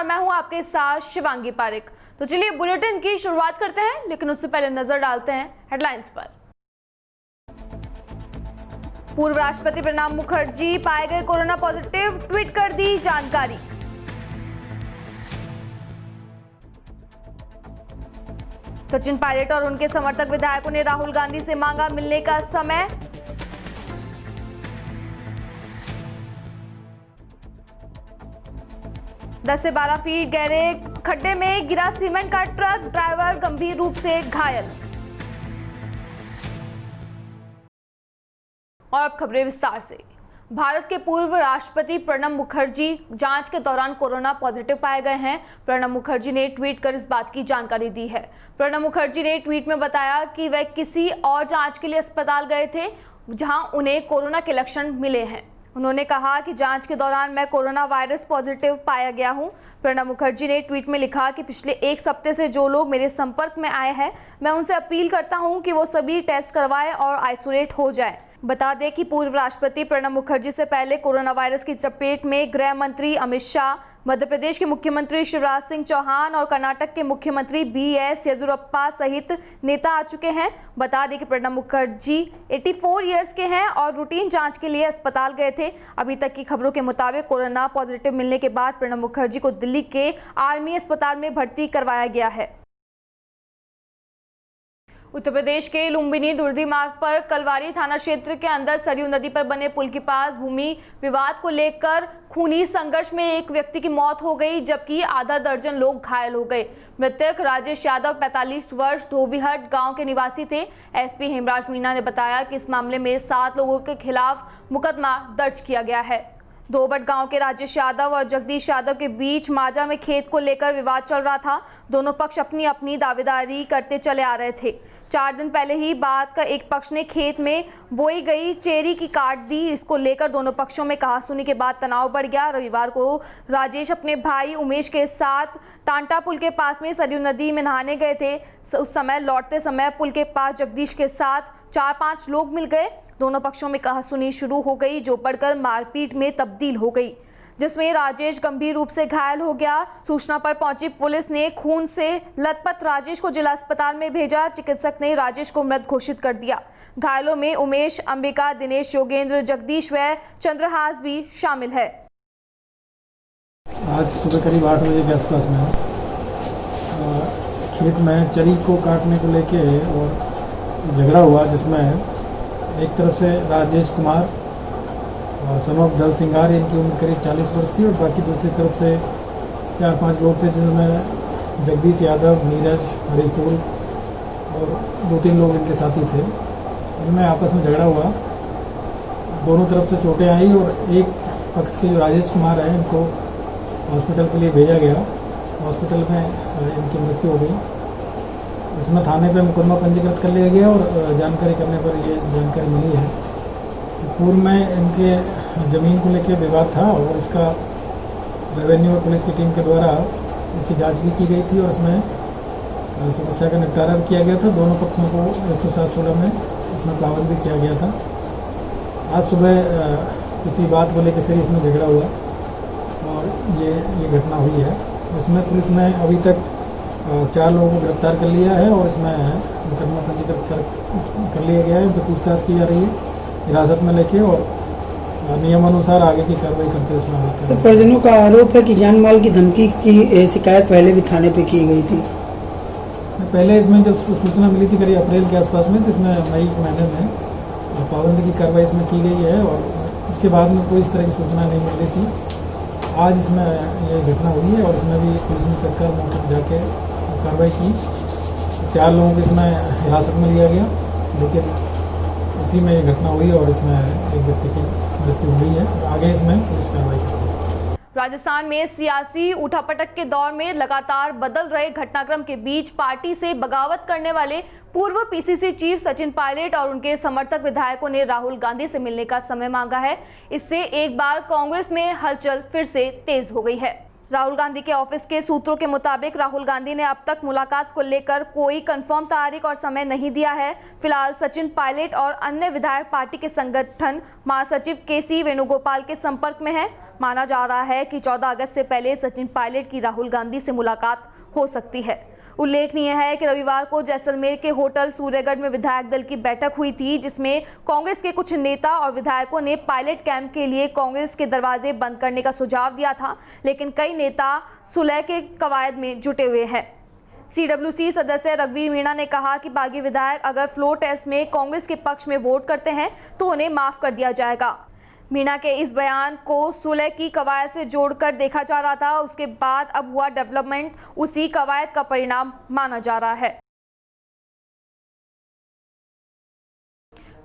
और मैं हूं आपके साथ शिवांगी पारिक। तो चलिए बुलेटिन की शुरुआत करते हैं, लेकिन उससे पहले नजर डालते हैं हेडलाइंस पर। पूर्व राष्ट्रपति प्रणब मुखर्जी पाए गए कोरोना पॉजिटिव, ट्वीट कर दी जानकारी। सचिन पायलट और उनके समर्थक विधायकों ने राहुल गांधी से मांगा मिलने का समय। दस से 12 फीट गहरे खड्डे में गिरा सीमेंट का ट्रक, ड्राइवर गंभीर रूप से घायल। और अब खबरें विस्तार से। भारत के पूर्व राष्ट्रपति प्रणब मुखर्जी जांच के दौरान कोरोना पॉजिटिव पाए गए हैं। प्रणब मुखर्जी ने ट्वीट कर इस बात की जानकारी दी है। प्रणब मुखर्जी ने ट्वीट में बताया कि वे किसी और जांच के लिए अस्पताल गए थे जहां उन्हें कोरोना के लक्षण मिले हैं। उन्होंने कहा कि जांच के दौरान मैं कोरोना वायरस पॉजिटिव पाया गया हूं। प्रणब मुखर्जी ने ट्वीट में लिखा कि पिछले एक हफ्ते से जो लोग मेरे संपर्क में आए हैं, मैं उनसे अपील करता हूं कि वो सभी टेस्ट करवाएं और आइसोलेट हो जाएं। बता दें कि पूर्व राष्ट्रपति प्रणब मुखर्जी से पहले कोरोना वायरस की चपेट में गृह मंत्री अमित शाह, मध्य प्रदेश के मुख्यमंत्री शिवराज सिंह चौहान और कर्नाटक के मुख्यमंत्री BS येदियुरप्पा सहित नेता आ चुके हैं। बता दें कि प्रणब मुखर्जी 84 ईयर्स के हैं और रूटीन जांच के लिए अस्पताल गए थे। अभी तक की खबरों के मुताबिक कोरोना पॉजिटिव मिलने के बाद प्रणब मुखर्जी को दिल्ली के आर्मी अस्पताल में भर्ती करवाया गया है। उत्तर प्रदेश के लुम्बिनी दुर्दी मार्ग पर कलवारी थाना क्षेत्र के अंदर सरयू नदी पर बने पुल के पास भूमि विवाद को लेकर खूनी संघर्ष में एक व्यक्ति की मौत हो गई, जबकि आधा दर्जन लोग घायल हो गए। मृतक राजेश यादव 45 वर्ष धोबीहट गांव के निवासी थे। SP हेमराज मीणा ने बताया कि इस मामले में 7 लोगों के खिलाफ मुकदमा दर्ज किया गया है। धोबट गांव के राजेश यादव और जगदीश यादव के बीच माजा में खेत को लेकर विवाद चल रहा था। दोनों पक्ष अपनी अपनी दावेदारी करते चले आ रहे थे। 4 दिन पहले ही बात का एक पक्ष ने खेत में बोई गई चेरी की काट दी। इसको लेकर दोनों पक्षों में कहासुनी के बाद तनाव बढ़ गया। रविवार को राजेश अपने भाई उमेश के साथ टांटा पुल के पास में सरयू नदी में नहाने गए थे। उस समय लौटते समय पुल के पास जगदीश के साथ 4-5 लोग मिल गए। दोनों पक्षों में कहासुनी शुरू हो गई, जो बढ़कर मारपीट में तब्दील हो गई, जिसमें राजेश गंभीर रूप से घायल हो गया। सूचना पर पहुंची पुलिस ने खून से लथपथ राजेश को जिला अस्पताल में भेजा। चिकित्सक ने राजेश को मृत घोषित कर दिया। घायलों में उमेश, अंबिका, दिनेश, योगेंद्र, जगदीश व चंद्रहास भी शामिल है। आज सुबह करीब 8 बजे के आसपास में खेत में चरी को काटने को लेके और झगड़ा हुआ, जिसमें एक तरफ से राजेश कुमार सन ऑफ दल सिंगार, इनकी उम्र करीब 40 वर्ष थी, और बाकी दूसरी तरफ से 4-5 लोग थे, जिनमें जगदीश यादव, नीरज, हरिपुर और 2-3 लोग इनके साथी थे। इनमें आपस में झगड़ा हुआ, दोनों तरफ से चोटें आई और एक पक्ष के जो राजेश कुमार हैं, इनको हॉस्पिटल के लिए भेजा गया। हॉस्पिटल में इनकी मृत्यु हो गई। इसमें थाने पे मुकदमा पंजीकृत कर लिया गया और जानकारी करने पर ये जानकारी मिली है। पूर्व में इनके ज़मीन को लेकर विवाद था और इसका रेवेन्यू और पुलिस की टीम के द्वारा इसकी जांच भी की गई थी और इसमें समस्या का निपटारा भी किया गया था। दोनों पक्षों को 107-16 में इसमें पाबंद भी किया गया था। आज सुबह किसी बात को लेकर फिर इसमें झगड़ा हुआ और ये घटना हुई है। इसमें पुलिस ने अभी तक 4 लोगों को गिरफ्तार कर लिया है और इसमें मुकदमा पंजीकृत कर लिया गया है। उनसे पूछताछ की जा रही है हिरासत में लेके और नियमानुसार आगे की कार्रवाई करते हुए उसमें। सर, परिजनों का आरोप है कि जान माल की धमकी की शिकायत पहले भी थाने पे की गई थी। पहले इसमें जब सूचना मिली थी करीब अप्रैल के आसपास में, तो इसमें मई के महीने में पाबंदी की कार्रवाई इसमें की गई है और उसके बाद में कोई इस तरह की सूचना नहीं मिल रही थी। आज इसमें ये घटना हुई है और इसमें भी पुलिस ने तत्काल मौके पर जाके कार्रवाई की। 4 लोगों को इसमें हिरासत में लिया गया, लेकिन इसी में ये घटना हुई और इसमें एक व्यक्ति की मृत्यु हुई है और आगे इसमें पुलिस कार्रवाई कर रही है। राजस्थान में सियासी उठापटक के दौर में लगातार बदल रहे घटनाक्रम के बीच पार्टी से बगावत करने वाले पूर्व PCC चीफ सचिन पायलट और उनके समर्थक विधायकों ने राहुल गांधी से मिलने का समय मांगा है। इससे एक बार कांग्रेस में हलचल फिर से तेज हो गई है। राहुल गांधी के ऑफिस के सूत्रों के मुताबिक राहुल गांधी ने अब तक मुलाकात को लेकर कोई कंफर्म तारीख और समय नहीं दिया है। फिलहाल सचिन पायलट और अन्य विधायक पार्टी के संगठन महासचिव केसी वेणुगोपाल के संपर्क में है। माना जा रहा है कि 14 अगस्त से पहले सचिन पायलट की राहुल गांधी से मुलाकात हो सकती है। उल्लेखनीय है कि रविवार को जैसलमेर के होटल सूर्यगढ़ में विधायक दल की बैठक हुई थी, जिसमें कांग्रेस के कुछ नेता और विधायकों ने पायलट कैंप के लिए कांग्रेस के दरवाजे बंद करने का सुझाव दिया था, लेकिन कई नेता सुलह के कवायद में जुटे हुए हैं। CWC सदस्य रघुवीर मीणा ने कहा कि बागी विधायक अगर फ्लोर टेस्ट में कांग्रेस के पक्ष में वोट करते हैं तो उन्हें माफ कर दिया जाएगा। मीणा के इस बयान को सुलह की कवायद से जोड़कर देखा जा रहा था। उसके बाद अब हुआ डेवलपमेंट उसी कवायद का परिणाम माना जा रहा है।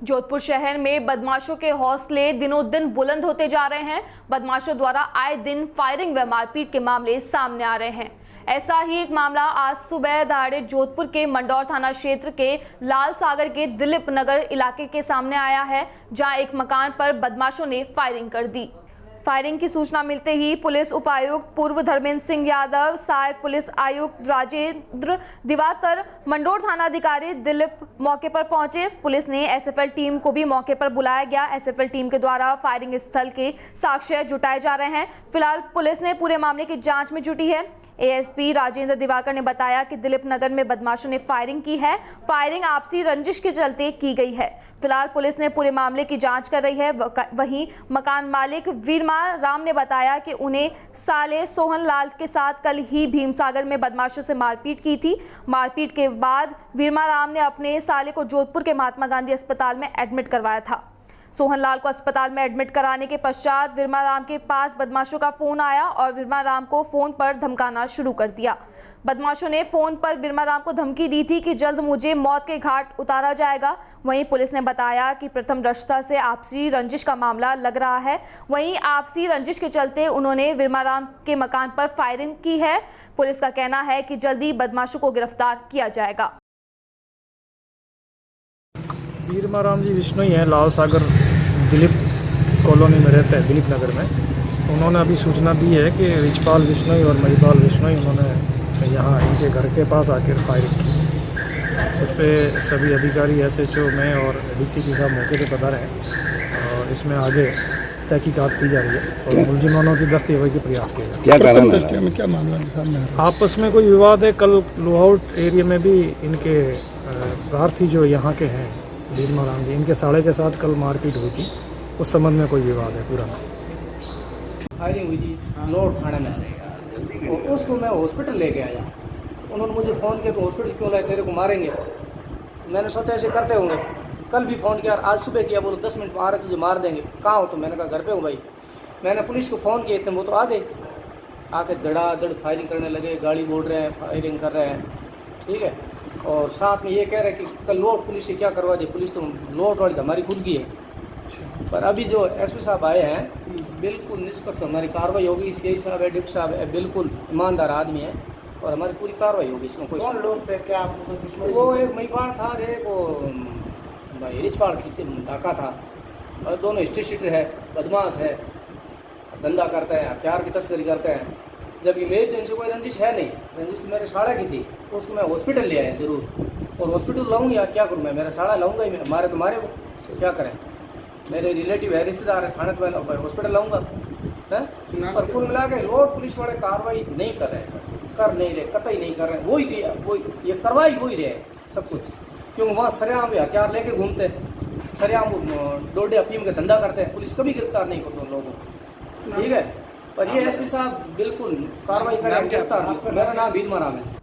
जोधपुर शहर में बदमाशों के हौसले दिनों दिन बुलंद होते जा रहे हैं। बदमाशों द्वारा आए दिन फायरिंग व मारपीट के मामले सामने आ रहे हैं। ऐसा ही एक मामला आज सुबह दहाड़े जोधपुर के मंडौर थाना क्षेत्र के लाल सागर के दिलीप नगर इलाके के सामने आया है, जहां एक मकान पर बदमाशों ने फायरिंग कर दी। फायरिंग की सूचना मिलते ही पुलिस उपायुक्त पूर्व धर्मेंद्र सिंह यादव, सहायक पुलिस आयुक्त राजेंद्र दिवाकर, मंडौर थाना अधिकारी दिलीप मौके पर पहुंचे। पुलिस ने SFL टीम को भी मौके पर बुलाया गया। SFL टीम के द्वारा फायरिंग स्थल के साक्ष्य जुटाए जा रहे हैं। फिलहाल पुलिस ने पूरे मामले की जांच में जुटी है। ASP राजेंद्र दिवाकर ने बताया कि दिलीप नगर में बदमाशों ने फायरिंग की है। फायरिंग आपसी रंजिश के चलते की गई है। फिलहाल पुलिस ने पूरे मामले की जांच कर रही है। वहीं मकान मालिक वीरमा राम ने बताया कि उन्हें साले सोहन लाल के साथ कल ही भीमसागर में बदमाशों से मारपीट की थी। मारपीट के बाद वीरमा राम ने अपने साले को जोधपुर के महात्मा गांधी अस्पताल में एडमिट करवाया था। सोहन लाल को अस्पताल में एडमिट कराने के पश्चात विरमा राम के पास बदमाशों का फोन आया और विरमा राम को फोन पर धमकाना शुरू कर दिया। बदमाशों ने फोन पर विरमा राम को धमकी दी थी कि जल्द मुझे मौत के घाट उतारा जाएगा। वहीं पुलिस ने बताया कि प्रथम दृष्टया से आपसी रंजिश का मामला लग रहा है। वहीं आपसी रंजिश के चलते उन्होंने विरमा राम के मकान पर फायरिंग की है। पुलिस का कहना है कि जल्दी बदमाशों को गिरफ्तार किया जाएगा। वीरमा राम जी विश्नोई हैं, लाल सागर दिलीप कॉलोनी में रहते हैं, दिलीप नगर में। उन्होंने अभी सूचना दी है कि रिचपाल विश्नोई और मणिपाल विश्नोई उन्होंने यहाँ इनके घर के पास आकर फायरिंग की। इस पर सभी अधिकारी SHO में और DCP साहब मौके पर पधारे हैं और इसमें आगे तहकीकात की जा रही है और मुलजिमानों की दस्तावेज के प्रयास किए जा रहे हैं। क्या कारण है? क्या मामला सामने आ रहा है? आपस में कोई विवाद है। कल लोहाउट एरिया में भी इनके प्रार्थी जो यहाँ के हैं वीरमा राम जी, इनके साड़े के साथ कल मारपीट हुई थी। उस संबंध में कोई विवाद है पूरा। फायरिंग हुई थी लोड थाने में और उसको मैं हॉस्पिटल लेके आया। उन्होंने मुझे फ़ोन किया तो हॉस्पिटल क्यों लाए, तेरे को मारेंगे। मैंने सोचा ऐसे करते होंगे। कल भी फ़ोन किया, आज सुबह किया, बोलो 10 मिनट में आ रहे तुझे मार देंगे। कहाँ हो? तो मैंने कहा घर पे हूँ भाई। मैंने पुलिस को फ़ोन किया, इतने वो तो आ गए। आके धड़ाधड़ फायरिंग करने लगे, गाड़ी बोल रहे हैं, फायरिंग कर रहे हैं। ठीक है, और साथ में ये कह रहे हैं कि कल लोड पुलिस से क्या करवा दी। पुलिस तो लोड वाली हमारी खुद की है। पर अभी जो SP साहब आए हैं बिल्कुल निष्पक्ष हमारी कार्रवाई होगी। CI साहब है, डिप्टी साहब है, बिल्कुल ईमानदार आदमी है और हमारी पूरी कार्रवाई होगी। इसमें कोई लोग थे क्या आपको? वो एक महिपाल था, एक वो भाई रिचपाल खींचे ढाका था और दोनों स्ट्रीट शीटर है, बदमाश है, धंधा करते हैं, हथियार की तस्करी करते हैं। जबकि मेरी तो इनसे कोई रंजिश है नहीं। रंजिश तो मेरे साड़ा की थी, उसको मैं हॉस्पिटल ले आया ज़रूर। और हॉस्पिटल लाऊँ या क्या करूँ मैं? मेरा साड़ा लाऊँगा ही, मारे तो मारे वो, क्या करें। मेरे रिलेटिव है, रिश्तेदार है, थाने तो हॉस्पिटल लाऊँगा है। और कुल मिला के लोड पुलिस वाले कार्रवाई नहीं कर रहे हैं सर, कर नहीं रहे, कतई नहीं कर रहे। वही तो ये करवाई वही रहे सब कुछ, क्योंकि वहाँ सरेआम हथियार लेके घूमते हैं, सरेआम डोडे अफीम का धंधा करते हैं। पुलिस कभी गिरफ्तार नहीं करते उन लोगों को। ठीक है, पर ये SP साहब बिल्कुल कार्रवाई करें, गिरफ्तार। मेरा नाम वीरमा राम है।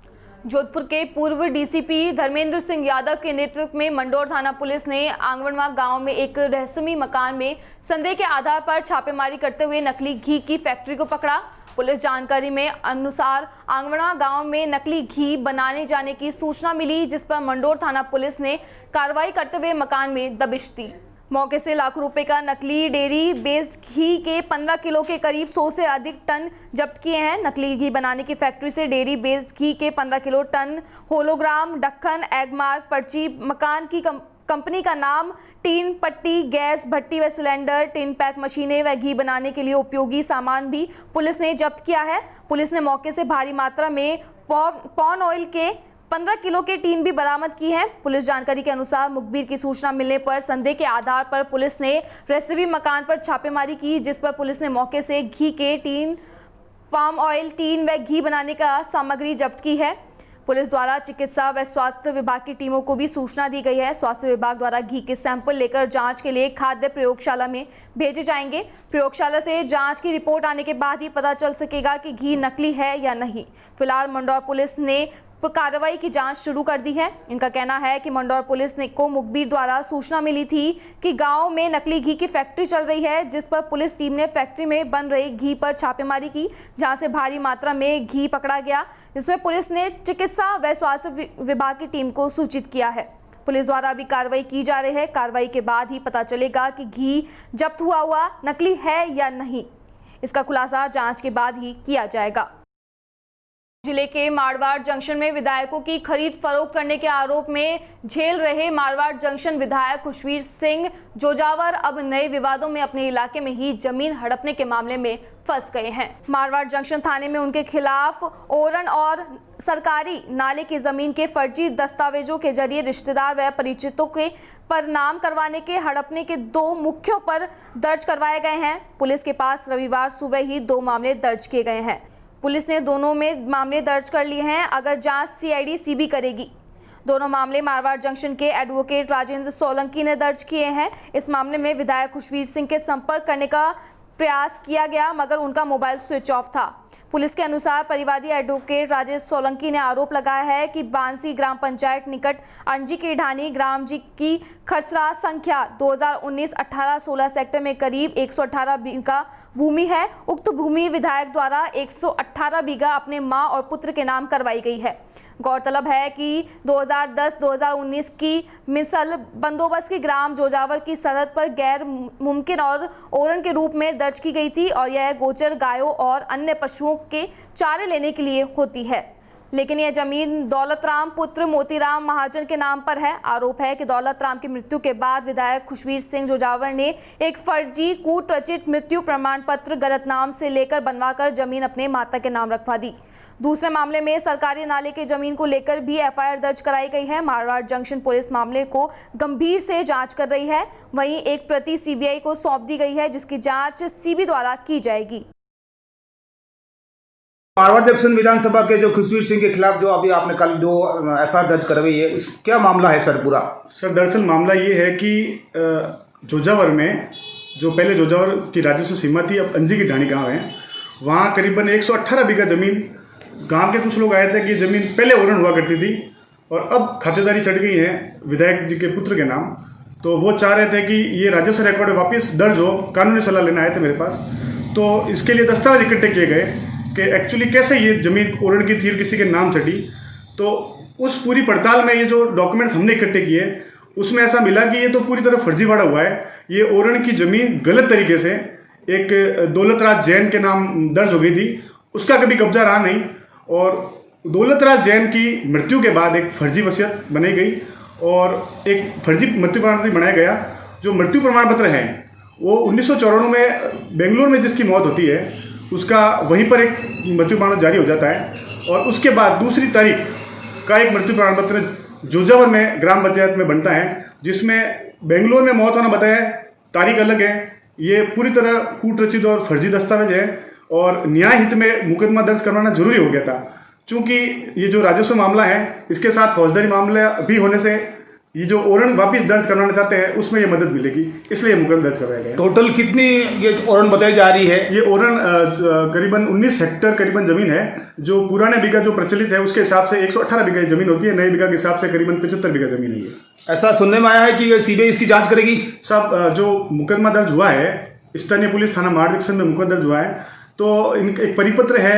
जोधपुर के पूर्व DCP धर्मेंद्र सिंह यादव के नेतृत्व में मंडौर थाना पुलिस ने आंगवणवा गांव में एक रहस्यमयी मकान में संदेह के आधार पर छापेमारी करते हुए नकली घी की फैक्ट्री को पकड़ा। पुलिस जानकारी में अनुसार आंगवणवा गांव में नकली घी बनाने जाने की सूचना मिली, जिस पर मंडौर थाना पुलिस ने कार्रवाई करते हुए मकान में दबिश दी। मौके से लाखों रुपए का नकली डेयरी बेस्ड घी के 15 किलो के करीब 100 से अधिक टन जब्त किए हैं। नकली घी बनाने की फैक्ट्री से डेयरी बेस्ड घी के 15 किलो टन होलोग्राम, ढक्कन, एगमार्क पर्ची, मकान की कंपनी का नाम टीन पट्टी, गैस भट्टी व सिलेंडर, टिन पैक मशीनें व घी बनाने के लिए उपयोगी सामान भी पुलिस ने जब्त किया है। पुलिस ने मौके से भारी मात्रा में पॉन ऑयल के 15 किलो के टीन भी बरामद की है। पुलिस जानकारी के अनुसार मुखबिर की सूचना मिलने पर संदेह के आधार पर पुलिस ने रेसिपी मकान पर छापेमारी की, जिस पर पुलिस ने मौके से घी के टीन, पाम ऑयल टीन व घी बनाने का सामग्री जब्त की है। पुलिस द्वारा चिकित्सा व स्वास्थ्य विभाग की टीमों को भी सूचना दी गई है। स्वास्थ्य विभाग द्वारा घी के सैंपल लेकर जांच के लिए खाद्य प्रयोगशाला में भेजे जाएंगे। प्रयोगशाला से जांच की रिपोर्ट आने के बाद ही पता चल सकेगा कि घी नकली है या नहीं। फिलहाल मंदसौर पुलिस ने कार्रवाई की जांच शुरू कर दी है। इनका कहना है कि मंदसौर पुलिस को मुखबिर द्वारा सूचना मिली थी कि गांव में नकली घी की फैक्ट्री चल रही है, जिस पर पुलिस टीम ने फैक्ट्री में बन रहे घी पर छापेमारी की, जहां से भारी मात्रा में घी पकड़ा गया। इसमें पुलिस ने चिकित्सा व स्वास्थ्य विभाग की टीम को सूचित किया है। पुलिस द्वारा अभी कार्रवाई की जा रही है। कार्रवाई के बाद ही पता चलेगा कि घी जब्त हुआ नकली है या नहीं। इसका खुलासा जाँच के बाद ही किया जाएगा। जिले के मारवाड़ जंक्शन में विधायकों की खरीद फरोख्त करने के आरोप में झेल रहे मारवाड़ जंक्शन विधायक खुशवीर सिंह जोजावर अब नए विवादों में अपने इलाके में ही जमीन हड़पने के मामले में फंस गए हैं। मारवाड़ जंक्शन थाने में उनके खिलाफ ओरन और सरकारी नाले की जमीन के फर्जी दस्तावेजों के जरिए रिश्तेदार व परिचितों के पर नाम करवाने के हड़पने के 2 मुख्यों पर दर्ज करवाए गए हैं। पुलिस के पास रविवार सुबह ही 2 मामले दर्ज किए गए हैं। पुलिस ने दोनों में मामले दर्ज कर लिए हैं। अगर जांच सीआईडी सीबी करेगी। दोनों मामले मारवाड़ जंक्शन के एडवोकेट राजेंद्र सोलंकी ने दर्ज किए हैं। इस मामले में विधायक खुशवीर सिंह के संपर्क करने का प्रयास किया गया, मगर उनका मोबाइल स्विच ऑफ था। पुलिस के अनुसार परिवादी एडवोकेट राजेश सोलंकी ने आरोप लगाया है कि बांसी ग्राम पंचायत निकट अंजी की ढानी ग्राम जी की खसरा संख्या 2019-18-16 सेक्टर में करीब 118 बीघा भूमि है। उक्त भूमि विधायक द्वारा 118 बीघा अपने मां और पुत्र के नाम करवाई गई है। गौरतलब है कि 2010-2019 की मिसल बंदोबस्त की ग्राम जोजावर की सरहद पर गैर मुमकिन और ओरन के रूप में दर्ज की गई थी और यह गोचर गायों और अन्य पशुओं के चारे लेने के लिए होती है। लेकिन यह जमीन दौलतराम पुत्र मोतीराम महाजन के नाम पर है। आरोप है कि दौलतराम की मृत्यु के बाद विधायक खुशवीर सिंह जोजावर ने एक फर्जी कूट रचित मृत्यु प्रमाण पत्र गलत नाम से लेकर बनवाकर जमीन अपने माता के नाम रखवा दी। दूसरे मामले में सरकारी नाले के जमीन को लेकर भी एफआईआर दर्ज कराई गई है। मारवाड़ जंक्शन पुलिस मामले को गंभीर से जांच कर रही है। वहीं एक प्रति सीबीआई को सौंप दी गई है, जिसकी जांच सीबी द्वारा की जाएगी। मारवाड़ जंक्शन विधानसभा के जो खुशवीर सिंह के खिलाफ जो अभी आपने कल जो एफआईआर दर्ज करवाई है, क्या मामला है सर पूरा? सर दरअसल मामला ये है कि जोजावर में जो पहले जोजावर की राजस्व सीमा थी, अब अंजी की ढाणी गांव है, वहाँ करीबन 118 बीघा ज़मीन, गांव के कुछ लोग आए थे कि ज़मीन पहले ओरन हुआ करती थी और अब खातेदारी चढ़ गई है विधायक जी के पुत्र के नाम। तो वो चाह रहे थे कि ये राजस्व रिकॉर्ड वापस दर्ज हो। कानूनी सलाह लेना आए थे मेरे पास। तो इसके लिए दस्तावेज इकट्ठे किए गए कि एक्चुअली कैसे ये ज़मीन ओरन की थी और किसी के नाम चढ़ी। तो उस पूरी पड़ताल में ये जो डॉक्यूमेंट्स हमने इकट्ठे किए, उसमें ऐसा मिला कि ये तो पूरी तरह फर्जीवाड़ा हुआ है। ये ओरन की ज़मीन गलत तरीके से एक दौलतराज जैन के नाम दर्ज हो गई थी, उसका कभी कब्जा रहा नहीं और दौलतराज जैन की मृत्यु के बाद एक फर्जी वसीयत बनाई गई और एक फर्जी मृत्यु प्रमाण पत्र बनाया गया। जो मृत्यु प्रमाण पत्र है वो 1994 में बेंगलुरु में जिसकी मौत होती है उसका वहीं पर एक मृत्यु प्रमाण जारी हो जाता है और उसके बाद दूसरी तारीख का एक मृत्यु प्रमाण पत्र जोजावर में ग्राम पंचायत में बनता है, जिसमें बेंगलुरु में मौत होना बताया है, तारीख अलग है। ये पूरी तरह कूट रचित और फर्जी दस्तावेज है और न्याय हित में मुकदमा दर्ज करवाना जरूरी हो गया था। चूँकि ये जो राजस्व मामला है, इसके साथ फौजदारी मामला भी होने से ये जो ओरन वापस दर्ज करवाना चाहते हैं उसमें ये मदद मिलेगी, इसलिए मुकदमा दर्ज करवाया गया। टोटल कितनी ये ओरन बताई जा रही है? ये ओरन करीबन 19 हेक्टेयर करीबन ज़मीन है। जो पुराने बीघा जो प्रचलित है उसके हिसाब से 118 बीघा ज़मीन होती है, नए बीघा के हिसाब से करीबन 75 बीघा ज़मीन है ये। ऐसा सुनने में आया है कि सीबीआई इसकी जांच करेगी। सब जो मुकदमा दर्ज हुआ है, स्थानीय पुलिस थाना मारवाड़ जंक्शन में मुकदमा दर्ज हुआ है, तो एक परिपत्र है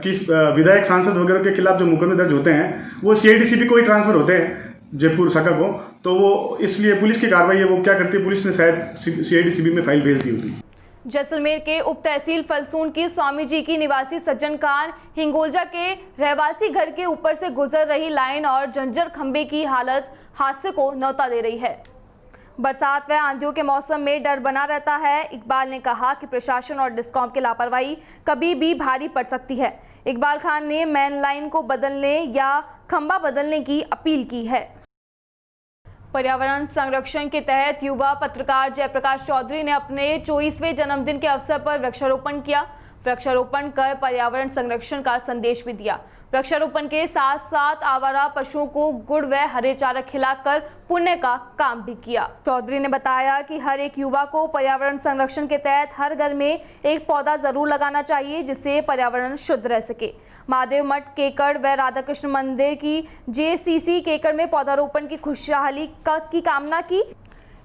कि विधायक सांसद वगैरह के खिलाफ जो मुकदमे दर्ज होते हैं वो सीआईडी सीबी को ही ट्रांसफर होते हैं, जयपुर शाखा को। तो वो इसलिए पुलिस की कार्रवाई है, वो क्या करती है, पुलिस ने शायद सीआईडी सीबी में फाइल भेज दी होगी। जैसलमेर के उप तहसील फलसून की स्वामी जी की निवासी सज्जन खान हिंगोलजा के रहवासी घर के ऊपर से गुजर रही लाइन और जंजर खंबे की हालत हादसे को न्योता दे रही है। बरसात व आंधियों के मौसम में डर बना रहता है। इकबाल ने कहा कि प्रशासन और डिस्कॉम की लापरवाही कभी भी भारी पड़ सकती है। इकबाल खान ने मेन लाइन को बदलने या खंबा बदलने की अपील की है। पर्यावरण संरक्षण के तहत युवा पत्रकार जयप्रकाश चौधरी ने अपने 24वें जन्मदिन के अवसर पर वृक्षारोपण किया। वृक्षारोपण कर पर्यावरण संरक्षण का संदेश भी दिया। वृक्षारोपण के साथ साथ आवारा पशुओं को गुड़ व हरे चारा खिलाकर पुण्य का काम भी किया। चौधरी ने बताया कि हर एक युवा को पर्यावरण संरक्षण के तहत हर घर में एक पौधा जरूर लगाना चाहिए, जिससे पर्यावरण शुद्ध रह सके। महादेव मठ केकड़ व राधा कृष्ण मंदिर की JCC केकड़ में पौधारोपण की खुशहाली की कामना की।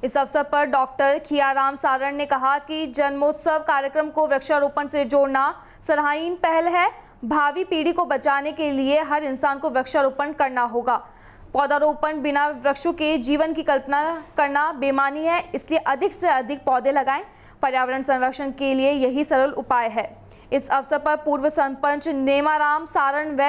इस अवसर पर डॉक्टर खियाराम सारण ने कहा कि जन्मोत्सव कार्यक्रम को वृक्षारोपण से जोड़ना सराहनीय पहल है। भावी पीढ़ी को बचाने के लिए हर इंसान को वृक्षारोपण करना होगा। पौधारोपण बिना वृक्षों के जीवन की कल्पना करना बेईमानी है, इसलिए अधिक से अधिक पौधे लगाएं। पर्यावरण संरक्षण के लिए यही सरल उपाय है। इस अवसर पर पूर्व सरपंच नेमाराम सारण व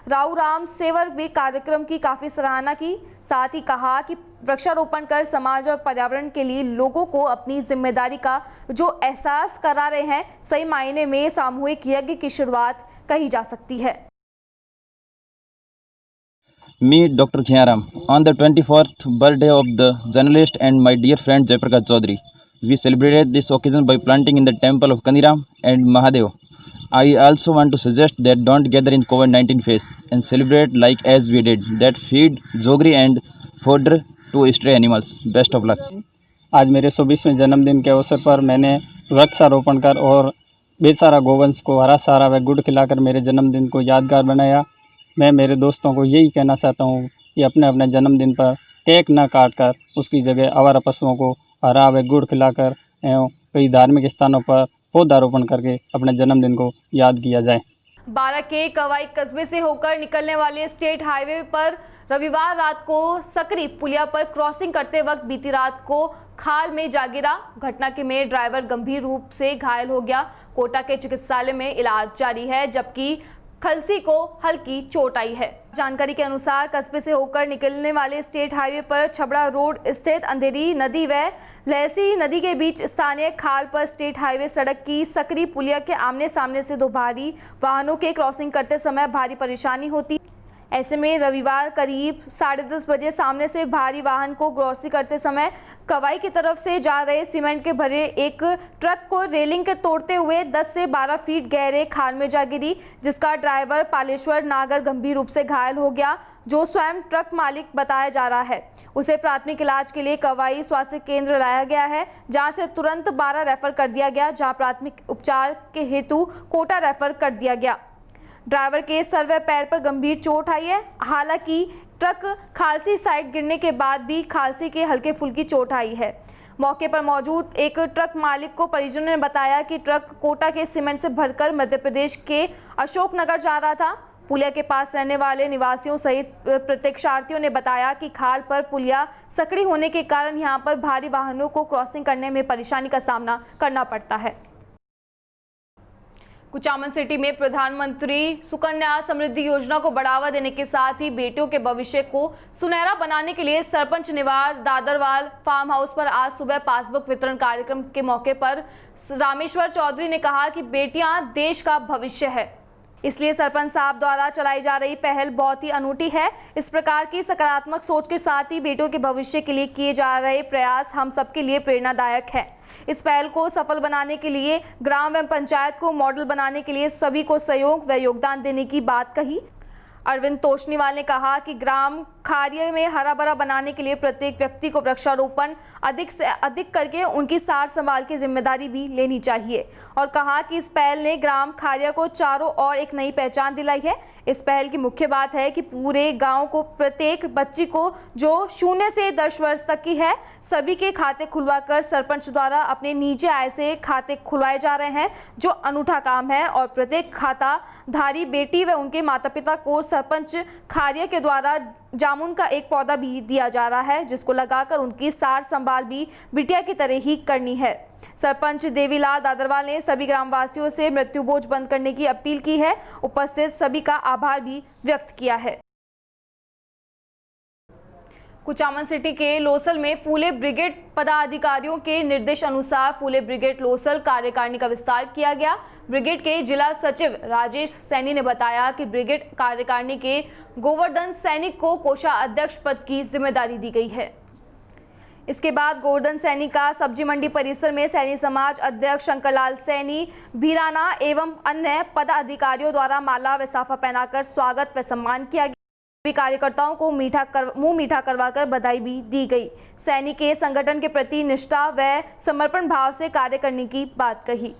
राऊराम सेवर भी कार्यक्रम की काफी सराहना की। साथ ही कहा कि वृक्षारोपण कर समाज और पर्यावरण के लिए लोगों को अपनी जिम्मेदारी का जो एहसास करा रहे हैं, सही मायने में सामूहिक यज्ञ की शुरुआत कही जा सकती है। Me, Dr. Khiaram, on the 24th birthday of the journalist and my dear friend Jaiprakash Chaudhary, we celebrated this occasion by planting in the temple of Kaniram and Mahadev. I also want to suggest that don't gather in COVID-19 phase and celebrate like as we did, that feed jogri and fodder to stray animals. Best of luck. आज मेरे 120वें जन्मदिन के अवसर पर मैंने वृक्षारोपण कर और बेसारा गोवंश को हरा सारा व गुड़ खिलाकर मेरे जन्मदिन को यादगार बनाया। मैं मेरे दोस्तों को यही कहना चाहता हूँ कि अपने अपने जन्मदिन पर केक न काट कर उसकी जगह आवारा पशुओं को हरा व गुड़ खिलाकर एवं कई धार्मिक स्थानों पर पौधारोपण करके अपने जन्मदिन को याद किया जाए। बारा के कवाई कस्बे से होकर निकलने वाले स्टेट हाईवे पर रविवार रात को सकरी पुलिया पर क्रॉसिंग करते वक्त बीती रात को खाल में जा गिरा। घटना के में ड्राइवर गंभीर रूप से घायल हो गया। कोटा के चिकित्सालय में इलाज जारी है, जबकि खलसी को हल्की चोट आई है। जानकारी के अनुसार कस्बे से होकर निकलने वाले स्टेट हाईवे पर छबड़ा रोड स्थित अंधेरी नदी व लहसी नदी के बीच स्थानीय खाल पर स्टेट हाईवे सड़क की सकरी पुलिया के आमने सामने से दो भारी वाहनों के क्रॉसिंग करते समय भारी परेशानी होती। ऐसे में रविवार करीब 10:30 बजे सामने से भारी वाहन को क्रॉसिंग करते समय कवाई की तरफ से जा रहे सीमेंट के भरे एक ट्रक को रेलिंग के तोड़ते हुए 10 से 12 फीट गहरे खाल में जा गिरी, जिसका ड्राइवर पालेश्वर नागर गंभीर रूप से घायल हो गया, जो स्वयं ट्रक मालिक बताया जा रहा है। उसे प्राथमिक इलाज के लिए कवाई स्वास्थ्य केंद्र लाया गया है, जहां से तुरंत 12 रेफर कर दिया गया, जहां प्राथमिक उपचार के हेतु कोटा रेफर कर दिया गया। ड्राइवर के सर व पैर पर गंभीर चोट आई है। हालांकि ट्रक खालसी साइड गिरने के बाद भी खालसी के हल्के फुल्की चोट आई है। मौके पर मौजूद एक ट्रक मालिक को परिजनों ने बताया कि ट्रक कोटा के सीमेंट से भरकर मध्य प्रदेश के अशोकनगर जा रहा था। पुलिया के पास रहने वाले निवासियों सहित प्रत्यक्षार्थियों ने बताया कि खाल पर पुलिया सकड़ी होने के कारण यहां पर भारी वाहनों को क्रॉसिंग करने में परेशानी का सामना करना पड़ता है। कुचामन सिटी में प्रधानमंत्री सुकन्या समृद्धि योजना को बढ़ावा देने के साथ ही बेटियों के भविष्य को सुनहरा बनाने के लिए सरपंच निवार दादरवाल फार्म हाउस पर आज सुबह पासबुक वितरण कार्यक्रम के मौके पर रामेश्वर चौधरी ने कहा कि बेटियां देश का भविष्य है, इसलिए सरपंच साहब द्वारा चलाई जा रही पहल बहुत ही अनूठी है। इस प्रकार की सकारात्मक सोच के साथ ही बेटियों के भविष्य के लिए किए जा रहे प्रयास हम सबके लिए प्रेरणादायक है। इस पहल को सफल बनाने के लिए ग्राम एवं पंचायत को मॉडल बनाने के लिए सभी को सहयोग व योगदान देने की बात कही। अरविंद तोषनीवाल ने कहा कि ग्राम खारिया में हरा भरा बनाने के लिए प्रत्येक व्यक्ति को वृक्षारोपण अधिक से अधिक करके उनकी सार संभाल की जिम्मेदारी भी लेनी चाहिए, और कहा कि इस पहल ने ग्राम खारिया को चारों ओर एक नई पहचान दिलाई है। इस पहल की मुख्य बात है कि पूरे गांव को प्रत्येक बच्ची को जो 0 से 10 वर्ष तक की है, सभी के खाते खुलवाकर सरपंच द्वारा अपने निजी आय से खाते खुलवाए जा रहे हैं, जो अनूठा काम है। और प्रत्येक खाता धारी बेटी व उनके माता पिता को सरपंच खारिया के द्वारा जामुन का एक पौधा भी दिया जा रहा है, जिसको लगाकर उनकी सार संभाल भी बिटिया की तरह ही करनी है। सरपंच देवीलाल दादरवाल ने सभी ग्रामवासियों से मृत्यु भोज बंद करने की अपील की है। उपस्थित सभी का आभार भी व्यक्त किया है। कुचामन सिटी के लोसल में फूले ब्रिगेड पदाधिकारियों के निर्देश अनुसार फूले ब्रिगेड लोसल कार्यकारिणी का विस्तार किया गया। ब्रिगेड के जिला सचिव राजेश सैनी ने बताया कि ब्रिगेड कार्यकारिणी के गोवर्धन सैनी को कोषाध्यक्ष पद की जिम्मेदारी दी गई है। इसके बाद गोवर्धन सैनी का सब्जी मंडी परिसर में सैनी समाज अध्यक्ष शंकरलाल सैनी, भीराना एवं अन्य पदाधिकारियों द्वारा माला व साफा पहनाकर स्वागत व सम्मान किया गया। सभी कार्यकर्ताओं को मुंह मीठा करवाकर बधाई भी दी गई। सैनी के संगठन के प्रति निष्ठा व समर्पण भाव से कार्य करने की बात कही।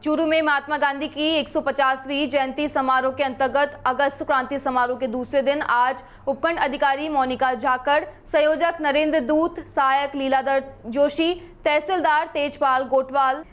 चूरू में महात्मा गांधी की 150वीं जयंती समारोह के अंतर्गत अगस्त क्रांति समारोह के दूसरे दिन आज उपखंड अधिकारी मोनिका झाकड़, संयोजक नरेंद्र दूत, सहायक लीलाधर जोशी, तहसीलदार तेजपाल गोटवाल,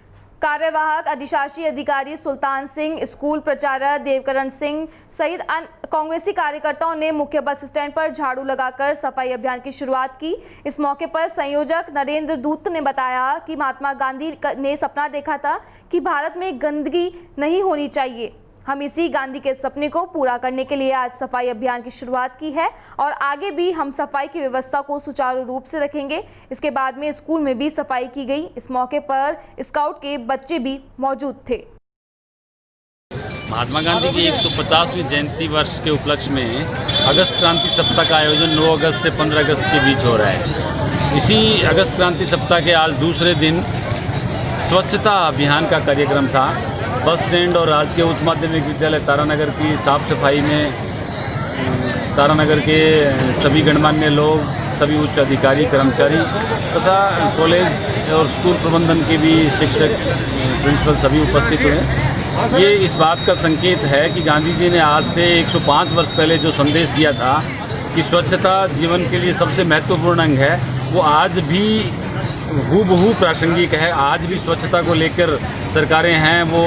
कार्यवाहक अधिशासी अधिकारी सुल्तान सिंह, स्कूल प्राचार्य देवकरण सिंह सहित अन्य कांग्रेसी कार्यकर्ताओं ने मुख्य बस स्टैंड पर झाड़ू लगाकर सफाई अभियान की शुरुआत की। इस मौके पर संयोजक नरेंद्र दूत ने बताया कि महात्मा गांधी ने सपना देखा था कि भारत में गंदगी नहीं होनी चाहिए। हम इसी गांधी के सपने को पूरा करने के लिए आज सफाई अभियान की शुरुआत की है और आगे भी हम सफाई की व्यवस्था को सुचारू रूप से रखेंगे। इसके बाद में स्कूल में भी सफाई की गई। इस मौके पर स्काउट के बच्चे भी मौजूद थे। महात्मा गांधी की 150वीं जयंती वर्ष के उपलक्ष्य में अगस्त क्रांति सप्ताह का आयोजन 9 अगस्त से 15 अगस्त के बीच हो रहा है। इसी अगस्त क्रांति सप्ताह के आज दूसरे दिन स्वच्छता अभियान का कार्यक्रम था। बस स्टैंड और राजकीय उच्च माध्यमिक विद्यालय तारानगर की साफ सफाई में तारानगर के सभी गणमान्य लोग, सभी उच्च अधिकारी, कर्मचारी तथा कॉलेज और स्कूल प्रबंधन के भी शिक्षक, प्रिंसिपल सभी उपस्थित हुए। ये इस बात का संकेत है कि गांधी जी ने आज से 105 वर्ष पहले जो संदेश दिया था कि स्वच्छता जीवन के लिए सबसे महत्वपूर्ण अंग है, वो आज भी हूबहू प्रासंगिक है। आज भी स्वच्छता को लेकर सरकारें हैं वो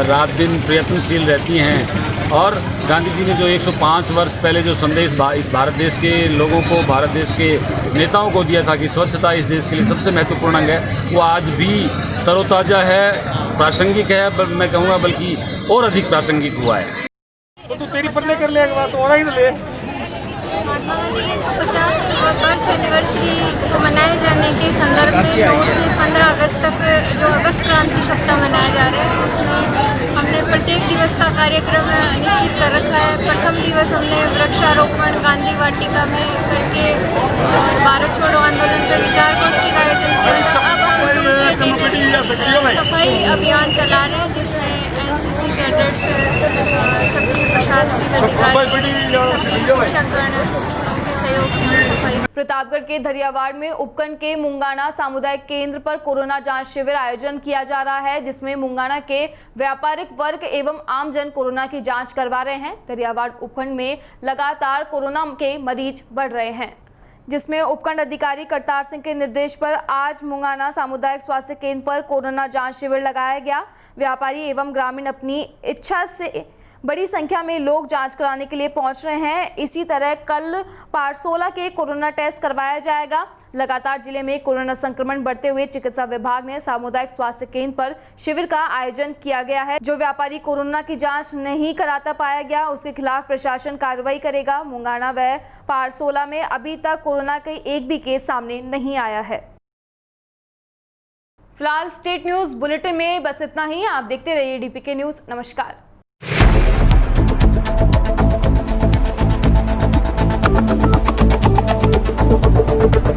रात दिन प्रयत्नशील रहती हैं और गांधी जी ने जो 105 वर्ष पहले जो संदेश इस भारत देश के लोगों को, भारत देश के नेताओं को दिया था कि स्वच्छता इस देश के लिए सबसे महत्वपूर्ण अंग है, वो आज भी तरोताज़ा है, प्रासंगिक है। मैं कहूँगा बल्कि और अधिक प्रासंगिक हुआ है। तो तेरी पढ़ने कर ले बात और ही ले। महात्मा गांधी की 150 बर्थ एनिवर्सरी को मनाए जाने के संदर्भ में 9 से 15 अगस्त तक जो अगस्त क्रांति सप्ताह मनाया जा रहा है, उसमें हमने प्रत्येक दिवस का कार्यक्रम निश्चित कर रखा है। प्रथम दिवस हमने वृक्षारोपण गांधी वाटिका में करके और भारत छोड़ो आंदोलन पर विचार गोष्ठी का आयोजन किया। अब हम दूसरे दिन सफाई अभियान चला रहे हैं जिसमें एनसीसी कैडेट्स, सभी प्रशासनिक अधिकारी, सभी शिक्षकगण के सहयोग से सफाई। प्रतापगढ़ के धरियावाड़ में उपखंड के मुंगाना सामुदायिक केंद्र पर कोरोना जांच शिविर आयोजन किया जा रहा है, जिसमें मुंगाना के व्यापारिक वर्ग एवं आमजन कोरोना की जांच करवा रहे हैं। धरियावाड़ उपखंड में लगातार कोरोना के मरीज बढ़ रहे हैं, जिसमें उपखंड अधिकारी करतार सिंह के निर्देश पर आज मुंगाना सामुदायिक स्वास्थ्य केंद्र पर कोरोना जांच शिविर लगाया गया। व्यापारी एवं ग्रामीण अपनी इच्छा से बड़ी संख्या में लोग जांच कराने के लिए पहुंच रहे हैं। इसी तरह कल पारसोला के कोरोना टेस्ट करवाया जाएगा। लगातार जिले में कोरोना संक्रमण बढ़ते हुए चिकित्सा विभाग ने सामुदायिक स्वास्थ्य केंद्र पर शिविर का आयोजन किया गया है। जो व्यापारी कोरोना की जांच नहीं कराता पाया गया, उसके खिलाफ प्रशासन कार्रवाई करेगा। मुंगाना व पारसोला में अभी तक कोरोना का एक भी केस सामने नहीं आया है। फिलहाल स्टेट न्यूज बुलेटिन में बस इतना ही। आप देखते रहिए डीपीके न्यूज। नमस्कार। Thank you.